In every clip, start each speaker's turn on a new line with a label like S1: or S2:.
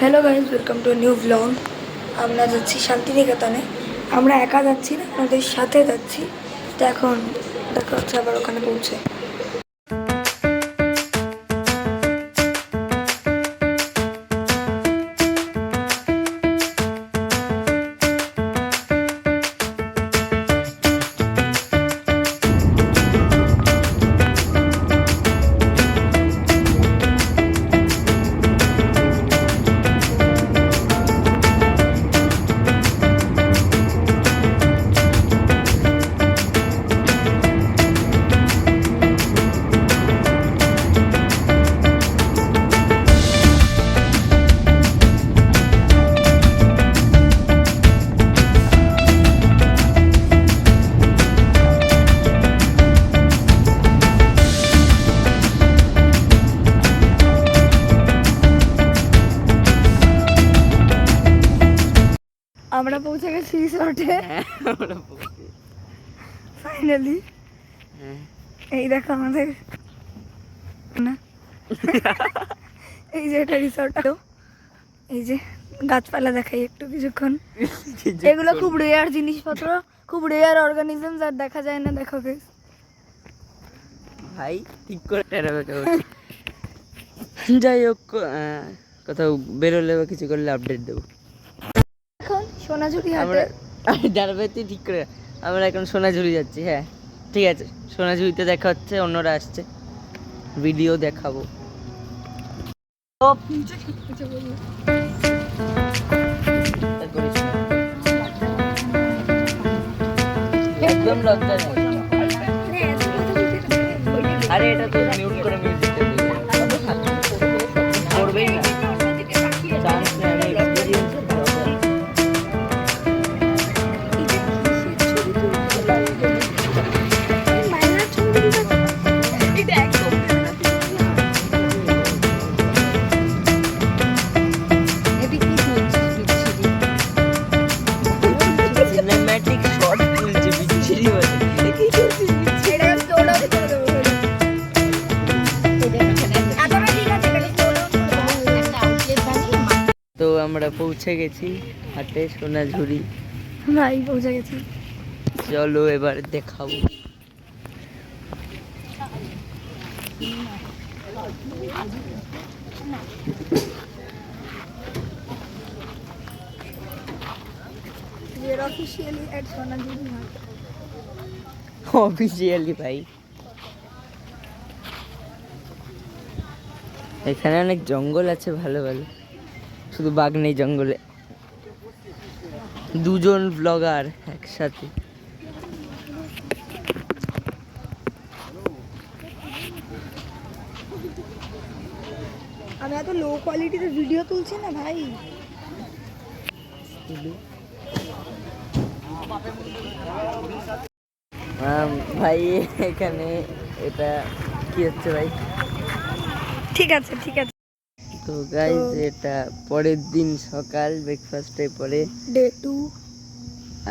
S1: Hello guys, welcome to new blog. আমরা যাচ্ছি শান্তিনিকেতনে। আমরা একা যাচ্ছি না, আমাদের সাথে যাচ্ছি। তো এখন দেখা হচ্ছে আবার ওখানে পৌঁছে। আমরা পৌঁছে গেছি রিসর্টে। ফাইনালি এই দেখো আমাদের না এই যে এটা রিসর্ট। এই যে গাছপালা দেখাই একটু কিছুক্ষণ। এগুলো খুব রেয়ার জিনিসপত্র, খুব রেয়ার অর্গানিজমস, আর দেখা যায় না। দেখো
S2: ভাই ঠিক করে যাই হোক, কোথাও বেরোলে বা কিছু করলে আপডেট দেবো।
S1: এখন সোনাঝুরি হাটে
S2: দাঁড়াবে তুই ঠিক করে। আমরা এখন সোনাঝুরি যাচ্ছি। হ্যাঁ ঠিক আছে, সোনাঝুরিতে দেখা হচ্ছে, অন্যরা আসছে, ভিডিও দেখাবো। একদম লজ্জা নেই। আরে এটা তো মিউট করে মিউজিকটা দিবে, করবেই না। চান্স নেই, আমি এক্সপেরিয়েন্স সিনেম্যাটিক শট তুলছে বিচ্ছিরি হয়ে। তো আমরা পৌঁছে গেছি হাটে সোনাঝুরি।
S1: ভাই পৌঁছে গেছি,
S2: চলো এবার দেখাবো। অফিসিয়ালি ভাই। এখানে অনেক জঙ্গল আছে, ভালো ভালো, শুধু বাঘ নেই জঙ্গলে। দুজন ব্লগার একসাথে।
S1: আমি এত লো কোয়ালিটিতে ভিডিও তুলছি না ভাই।
S2: ভাই এখানে এটা কি হচ্ছে ভাই?
S1: ঠিক আছে ঠিক আছে।
S2: তো গাইজ এটা পরের দিন সকাল, ব্রেকফাস্টের পরে
S1: ডে 2।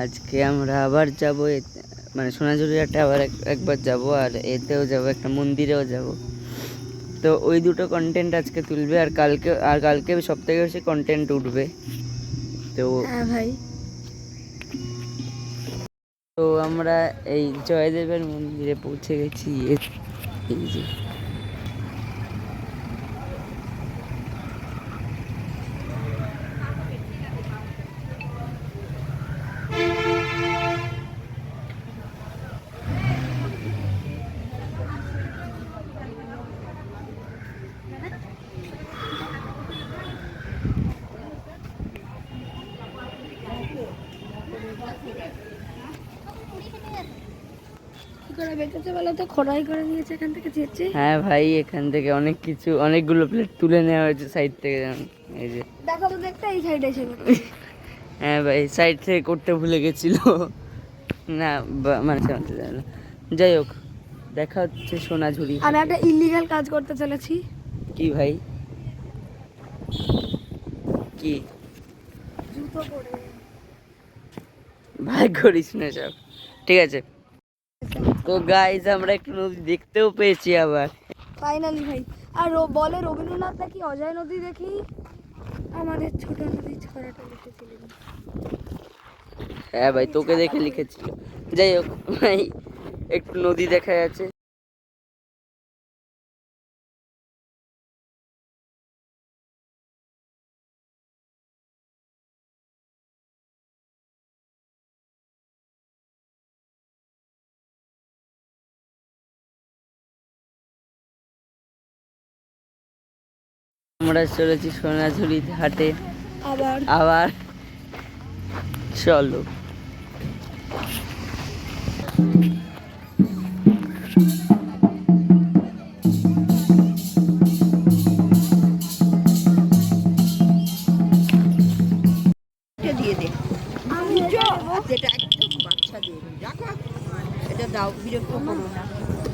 S2: আজকে আমরা আবার যাব, মানে সোনাঝুরি হাটে আবার একবার যাব, আর এতেও যাব, একটা মন্দিরেও যাব। তো ওই দুটো কন্টেন্ট আজকে তুলবে, আর কালকে সব থেকে বেশি কন্টেন্ট উঠবে। তো
S1: হ্যাঁ ভাই,
S2: তো আমরা এই জয়দেবের মন্দিরে পৌঁছে গেছি। এই যে
S1: বেঁচেছে বলে তো খোড়াই করে নিয়েছে এখান থেকে যেতে।
S2: হ্যাঁ ভাই, এখান থেকে অনেক কিছু, অনেকগুলো প্লেট তুলে নেওয়া হয়েছে সাইড থেকে। এই যে
S1: দেখো তো, দেখতে এই সাইডে এসে
S2: হ্যাঁ ভাই, সাইড থেকে করতে ভুলে গেছিল না, মানে যাই হোক, দেখা হচ্ছে সোনাঝুরি।
S1: আমি একটা ইলিগাল কাজ করতে চলেছি।
S2: কি ভাই? কি
S1: জুতো পরে
S2: ভাই করিস না সব, ঠিক আছে। তো গাইজ আমরা একটু নদী দেখতেও পেয়েছি আবার
S1: ফাইনালি ভাই। আর বলে রবীন্দ্রনাথ নাকি অজয় নদী দেখি আমাদের ছোট নদী ছড়াটা লিখেছিলেন।
S2: হ্যাঁ ভাই, তোকে দেখে লিখেছিল। যাই হোক ভাই, একটু নদী দেখা যাচ্ছে। আমরা চলেছি সোনাঝুরি ঘাটে
S1: আবার
S2: আবার। চলো।
S3: দিয়ে দে
S1: আমি এটা নেবো।
S3: যেটা একদম বাচ্চা দিয়ে রাখো, এটা দাও, বিরক্ত করো না।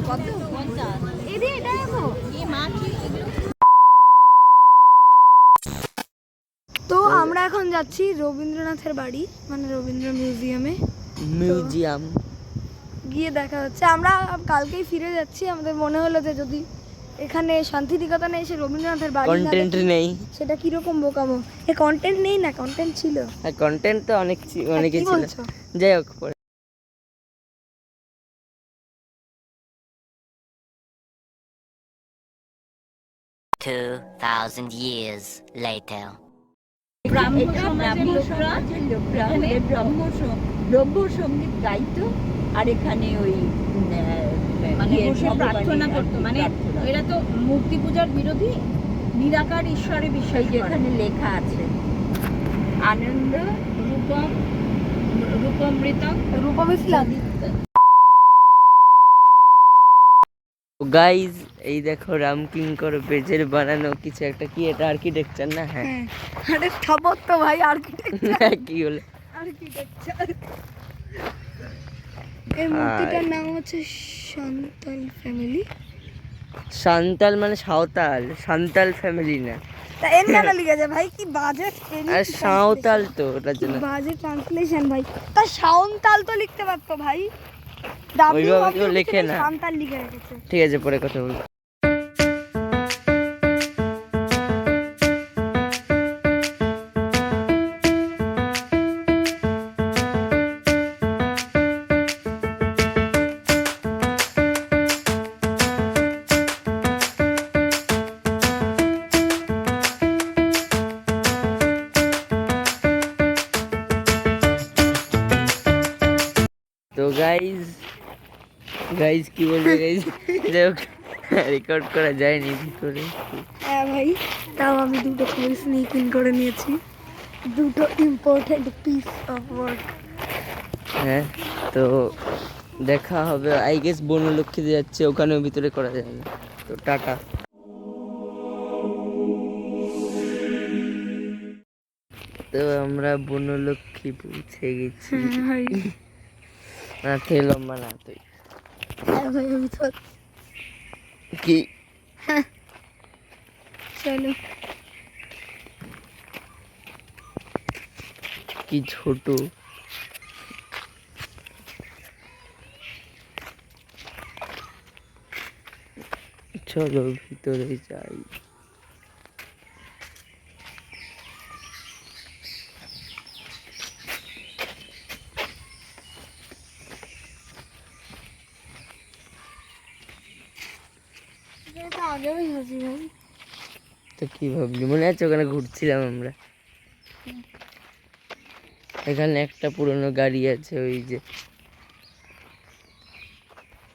S3: কত?
S1: এদি এটা নেবো। তো আমরা এখন যাচ্ছি রবীন্দ্রনাথের বাড়ি, মানে রবীন্দ্র মিউজিয়ামে।
S2: মিউজিয়াম।
S1: গিয়ে দেখা হচ্ছে। আমরা কালকেই ফিরে যাচ্ছি। আমাদের মনে হলো যে যদি এখানে শান্তিনিকেতনে এসে রবীন্দ্রনাথের বাড়ি না
S2: কন্টেন্ট
S1: দেখি,
S2: নেই।
S1: সেটা কিরকম বোকামো। এ কন্টেন্ট নেই না, কন্টেন্ট ছিল।
S2: হ্যাঁ, কন্টেন্ট তো অনেকই
S1: কি
S2: ছিল।
S1: বলছো?
S2: যাই হোক, পরে
S4: 2,000 years later.
S3: ব্রহ্ম সঙ্গীত গাইতো, আর এখানে ওই
S5: মানে বসে প্রার্থনা করতো। মানে এরা তো মূর্তি পূজার বিরোধী, নিরাকার ঈশ্বরে বিশ্বাস করে।
S3: যেখানে লেখা আছে আনন্দ
S5: রূপম রূপমৃতম
S1: রূপম ইসলাম।
S2: গাইজ, এই দেখো রামকিঙ্কর বেজের বানানো কিছু একটা, কি এটা আর্কিটেকচার না? হ্যাঁ।
S1: হ্যাঁ, আরে স্থাপত্য ভাই, আর্কিটেকচার।
S2: কি হলো?
S1: আর্কিটেকচার। এই মূর্তিটার নাম হচ্ছে সান্তাল ফ্যামিলি।
S2: সান্তাল মানে সাঁওতাল, সান্তাল ফ্যামিলি না।
S1: তা এর কেন লিখেছে ভাই? কি বাজে
S2: আর সাঁওতাল তো ওটার জন্য।
S1: বাজে ট্রান্সলেশন ভাই। তা সাঁওতাল তো লিখতে পারতো ভাই।
S2: ওইভাবে কেউ লেখে না।
S1: সাঁওতাল লিখে রেখেছে।
S2: ঠিক আছে, পরে কথা বলবো। তো গাইজ কি বলবে গাইজ? যাই হোক, রেকর্ড করা যায়নি ভিতরে।
S1: হ্যাঁ ভাই, তাও আমি দুটো ছবি স্নিক ইন করে নিয়েছি। দুটো ইম্পর্টেন্ট পিস অফ ওয়ার্ক।
S2: হ্যাঁ, তো দেখা হবে আই গেস। বনলক্ষ্মীতে যাচ্ছে, ওখানেও ভিতরে করা যায় না। তো টাটা। তো আমরা বনলক্ষ্মী পৌঁছে গেছি।
S1: ভাই
S2: না তে লম্বা না তুই
S1: হ্যাঁ ভাই, আমি তো
S2: কি
S1: চলো।
S2: কি ছোট। চলো ভিতরে যাই।
S1: এটা আগেও হয়েছি ভাই।
S2: তো কি ভাবলি? মনে আছে ওখানে ঘুরছিলাম আমরা? এখানে একটা পুরনো গাড়ি আছে, ওই যে।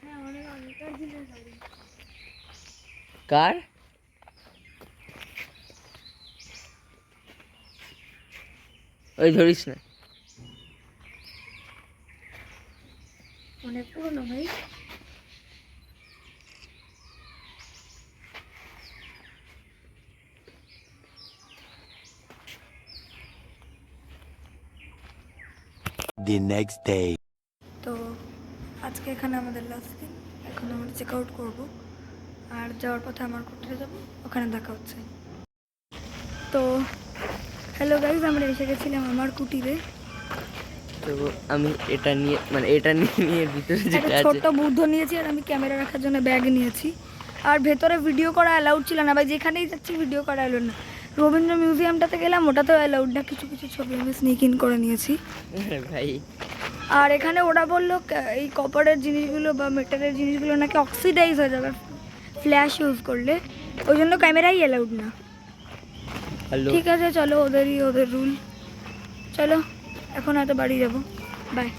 S1: হ্যাঁ, অনেক আগেকার দিনের গাড়ি।
S2: কার? ওই ধরিস না।
S1: অনেক পুরনো ভাই।
S6: The next day.
S1: তো আজকে এখানে আমাদের লাস্ট দিন। এখন আমরা চেক আউট করবো, আর যাওয়ার পথে আমার কুটিরে যাবো, ওখানে দেখা হচ্ছে। তো হ্যালো গাইজ, আমরা এসে গেছিলাম আমার কুটিরে।
S2: তো আমি এটা নিয়ে, মানে এটা নিয়ে ভিতরে যেটা
S1: একটা
S2: আছে।
S1: ছোট্ট বুদ্ধ নিয়েছি, আর আমি ক্যামেরা রাখার জন্য ব্যাগ নিয়েছি। আর ভেতরে ভিডিও করা অ্যালাউড ছিল না ভাই, যেখানেই যাচ্ছি ভিডিও করা এলো না। রবীন্দ্র মিউজিয়ামটাতে গেলাম, ওটাতেও অ্যালাউড না, কিছু কিছু ছবি আমি স্নিক ইন করে নিয়েছি।
S2: ভাই
S1: আর এখানে ওরা বললো এই কপারের জিনিসগুলো বা মেটালের জিনিসগুলো নাকি অক্সিডাইজ হয়ে যাবে ফ্ল্যাশ ইউজ করলে, ওই জন্য ক্যামেরাই অ্যালাউড না।
S2: হ্যালো
S1: ঠিক আছে চলো, ওদের রুল। চলো এখন হয়তো বাড়ি যাবো, বাই।